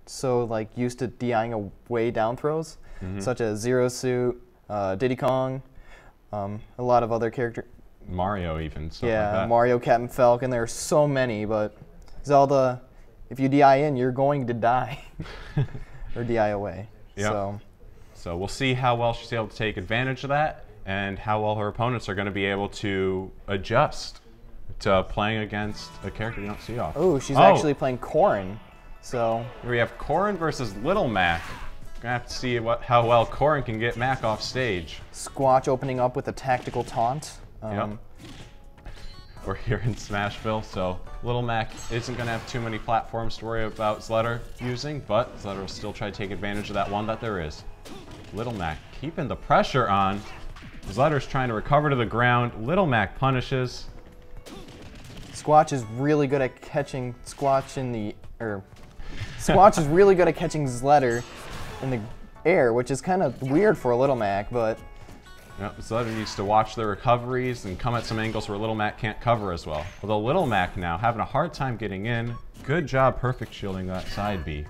so like used to DIing away down throws, such as Zero Suit, Diddy Kong, a lot of other characters. Mario even. Like that. Mario, Captain Falcon. There are so many, but Zelda, if you DI in, you're going to die or DI away. Yep. So we'll see how well she's able to take advantage of that and how well her opponents are going to be able to adjust to playing against a character you don't see often. Oh, she's actually playing Corrin. So here we have Corrin versus Little Mac. Gonna have to see how well Corrin can get Mac off stage. Squatch opening up with a tactical taunt. Yep. We're here in Smashville, so Little Mac isn't going to have too many platforms to worry about ZLEDR using, but ZLEDR will still try to take advantage of that one that there is. Little Mac keeping the pressure on. ZLEDR's trying to recover to the ground. Little Mac punishes. Squatch is really good at catching Squatch in the Squatch is really good at catching ZLEDR in the air, which is kind of weird for a Little Mac, but yep, ZLEDR needs to watch their recoveries and come at some angles where Little Mac can't cover as well. Although Little Mac now having a hard time getting in. Good job perfect shielding that side B.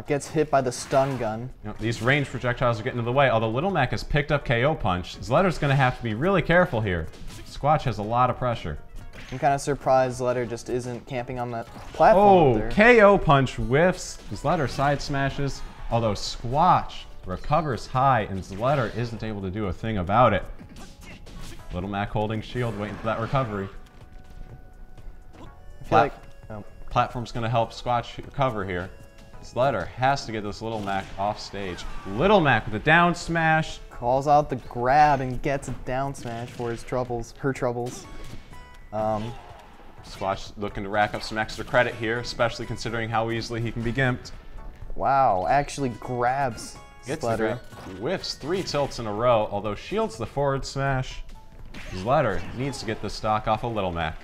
Gets hit by the stun gun. Yep, these range projectiles are getting in the way. Although Little Mac has picked up KO Punch, ZLEDR's going to have to be really careful here. Squatch has a lot of pressure. I'm kind of surprised ZLEDR just isn't camping on that platform. Oh, KO Punch whiffs. ZLEDR side smashes. Although Squatch recovers high and ZLEDR isn't able to do a thing about it. Little Mac holding shield, waiting for that recovery. I feel like platform's going to help Squatch recover here. ZLEDR has to get this Little Mac off stage. Little Mac with a down smash. Calls out the grab and gets a down smash for his troubles, her troubles. Squatch looking to rack up some extra credit here, especially considering how easily he can be gimped. Wow, actually grabs ZLEDR. Whiffs 3 tilts in a row, although shields the forward smash. ZLEDR needs to get the stock off of Little Mac.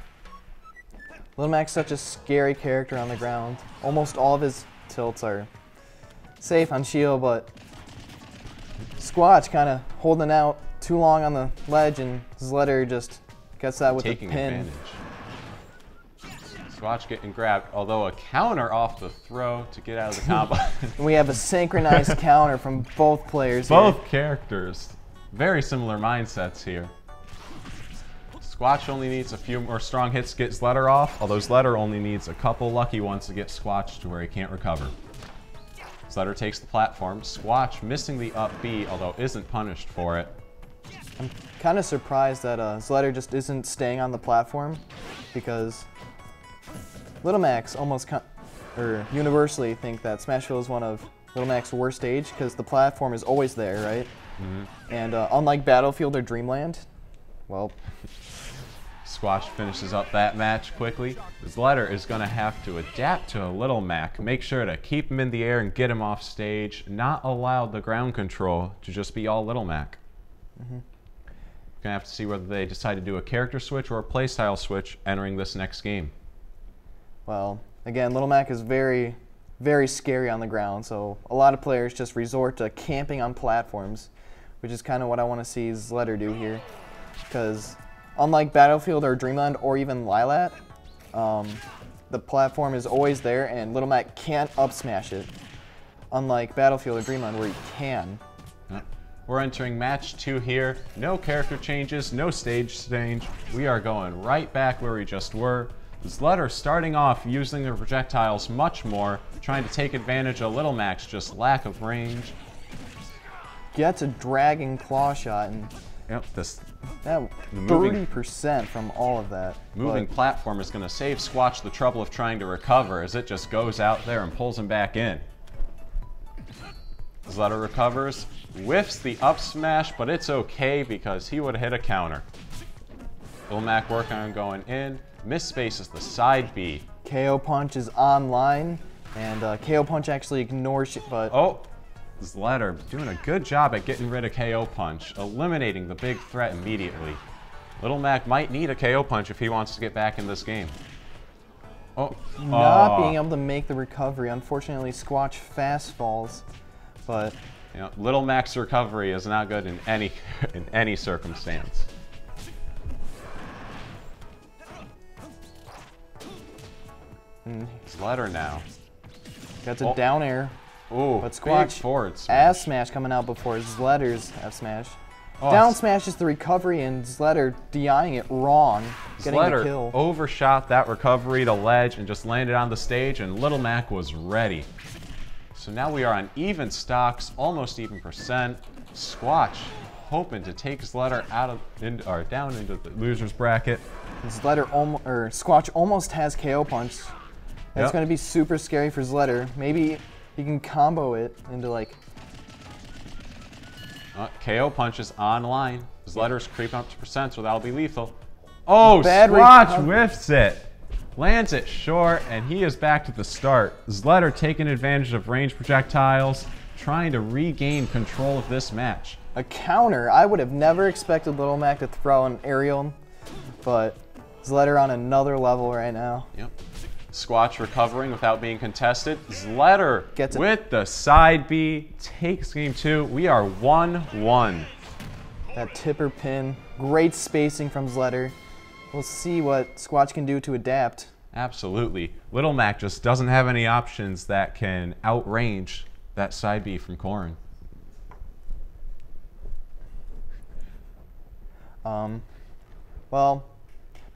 Little Mac's such a scary character on the ground. Almost all of his tilts are safe on shield, but Squatch kind of holding out too long on the ledge, and ZLEDR just gets that with the pin. Advantage. Squatch getting grabbed, although a counter off the throw to get out of the combo. We have a synchronized counter from both players Both characters. Very similar mindsets here. Squatch only needs a few more strong hits to get ZLEDR off, although ZLEDR only needs a couple lucky ones to get Squatch to where he can't recover. ZLEDR takes the platform. Squatch missing the up B, although isn't punished for it. I'm kind of surprised that ZLEDR just isn't staying on the platform, because Little Mac's almost universally think that Smashville is one of Little Mac's worst stage, because the platform is always there, right? And unlike Battlefield or Dreamland, well, Squatch finishes up that match quickly. ZLEDR is going to have to adapt to a Little Mac, make sure to keep him in the air and get him off stage, not allow the ground control to just be all Little Mac. Gonna have to see whether they decide to do a character switch or a playstyle switch entering this next game. Well, again, Little Mac is very, very scary on the ground, so a lot of players just resort to camping on platforms, which is kind of what I want to see ZLEDR do here, because unlike Battlefield or Dreamland or even Lilat, the platform is always there and Little Mac can't up smash it, unlike Battlefield or Dreamland where he can. We're entering match 2 here. No character changes, no stage change. We are going right back where we just were. ZLEDR starting off using the projectiles much more, trying to take advantage of Little Mac's just lack of range. Gets a dragging claw shot, and yep, that 30% from all of that. Moving platform is going to save Squatch the trouble of trying to recover, as it just goes out there and pulls him back in. ZLEDR recovers, whiffs the up smash, but it's okay because he would have hit a counter. Little Mac working on going in. Miss spaces the side B. KO Punch is online, and KO Punch actually ignores it, but oh, ZLEDR doing a good job at getting rid of KO Punch, eliminating the big threat immediately. Little Mac might need a KO Punch if he wants to get back in this game. Oh, not being able to make the recovery. Unfortunately, Squatch fast falls, but you know, Little Mac's recovery is not good in any circumstance. ZLEDR now Got the down air. Ooh, But Squatch forward smash. F smash coming out before ZLEDR's F smash. Oh, Down smash is the recovery, and ZLEDR DIing it wrong, getting the ZLEDR kill. overshot that recovery to ledge and just landed on the stage, and Little Mac was ready. So now we are on even stocks, almost even percent. Squatch hoping to take ZLEDR out of or down into the losers bracket. Squatch almost has KO punch. That's Yep. going to be super scary for ZLEDR. Maybe he can combo it into like. KO punch is online. ZLEDR's creeping up to percent, so that'll be lethal. Oh, Bad Squatch whiffs it. Lands it short, and he is back to the start. ZLEDR taking advantage of range projectiles, trying to regain control of this match. A counter. I would have never expected Little Mac to throw an aerial, but ZLEDR on another level right now. Yep. Squatch recovering without being contested. ZLEDR Gets it. with the side B, takes game 2. We are 1-1. That tipper pin, great spacing from ZLEDR. We'll see what Squatch can do to adapt. Absolutely. Little Mac just doesn't have any options that can outrange that side B from Corrin. Well,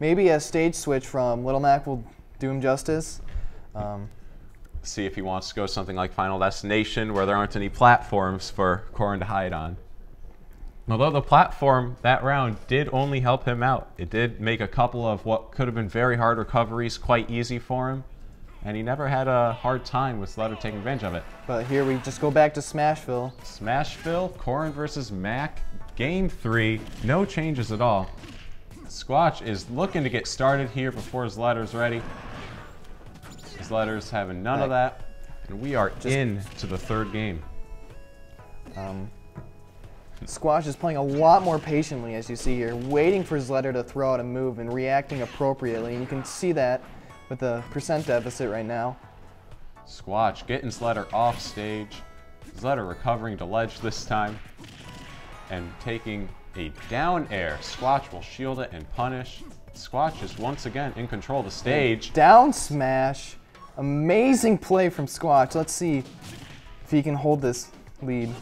maybe a stage switch from Little Mac will do him justice. See if he wants to go something like Final Destination, where there aren't any platforms for Corrin to hide on. Although the platform that round did only help him out. It did make a couple of what could have been very hard recoveries quite easy for him, and he never had a hard time with ZLEDR taking advantage of it. But here we just go back to Smashville. Smashville, Corrin versus Mac, game 3, no changes at all. Squatch is looking to get started here before ZLEDR's ready. ZLEDR's having none of that, and we are into the third game. Squatch is playing a lot more patiently, as you see here, waiting for ZLEDR to throw out a move and reacting appropriately. And you can see that with the percent deficit right now. Squatch getting ZLEDR off stage. ZLEDR recovering to ledge this time and taking a down air. Squatch will shield it and punish. Squatch is once again in control of the stage. Down smash. Amazing play from Squatch. Let's see if he can hold this lead.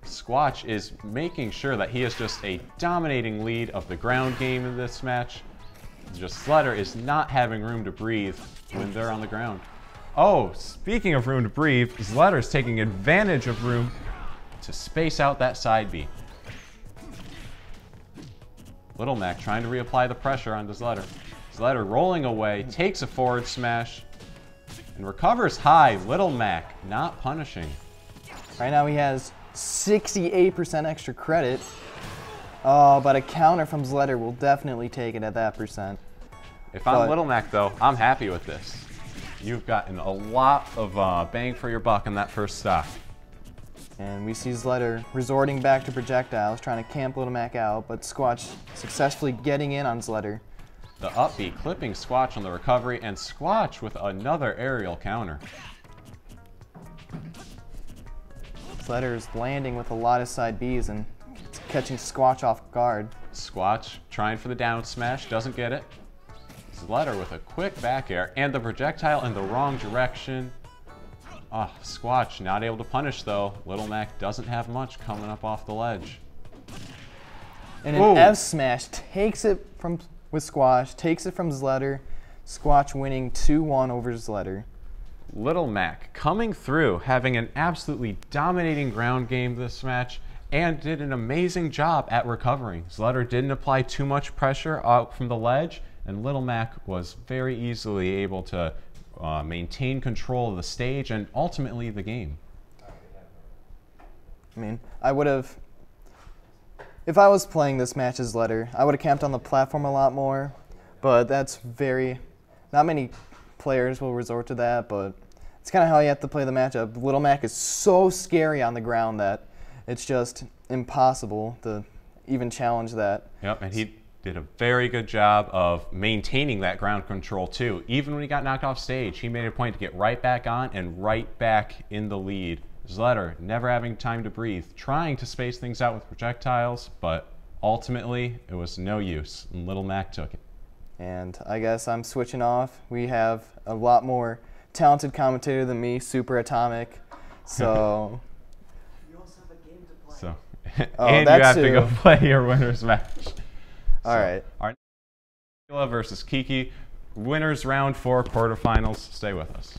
Squatch is making sure that he is just a dominating lead of the ground game in this match. Just ZLEDR is not having room to breathe when they're on the ground. Oh, speaking of room to breathe, ZLEDR is taking advantage of room to space out that side B. Little Mac trying to reapply the pressure onto ZLEDR. ZLEDR rolling away, takes a forward smash, and recovers high. Little Mac not punishing. Right now he has 68% extra credit. Oh, but a counter from ZLEDR will definitely take it at that percent. If I'm Little Mac, though, I'm happy with this. You've gotten a lot of bang for your buck in that first stock. And we see ZLEDR resorting back to projectiles, trying to camp Little Mac out, but Squatch successfully getting in on ZLEDR. The up B clipping Squatch on the recovery, and Squatch with another aerial counter. ZLEDR is landing with a lot of side Bs and catching Squatch off guard. Squatch trying for the down smash, doesn't get it. ZLEDR with a quick back air, and the projectile in the wrong direction. Squatch not able to punish though. Little Mac doesn't have much coming up off the ledge. And an F smash takes it from with Squatch, takes it from ZLEDR. Squatch winning 2-1 over ZLEDR. Little Mac coming through, having an absolutely dominating ground game this match, and did an amazing job at recovering. ZLEDR didn't apply too much pressure out from the ledge, and Little Mac was very easily able to maintain control of the stage and ultimately the game. I mean, I would have, if I was playing this match as ZLEDR, I would have camped on the platform a lot more, but that's not many players will resort to that, but it's kind of how you have to play the matchup. Little Mac is so scary on the ground that it's just impossible to even challenge that. Yep, and he did a very good job of maintaining that ground control too. Even when he got knocked off stage, he made a point to get right back on and right back in the lead. ZLEDR never having time to breathe, trying to space things out with projectiles, but ultimately it was no use, and Little Mac took it. And I guess I'm switching off. We have a lot more talented commentator than me, super atomic. So. You also have a game to play. So, Oh, and you that have to too. go play your winner's match. All right. Our versus Kiki, winners round 4 quarterfinals. Stay with us.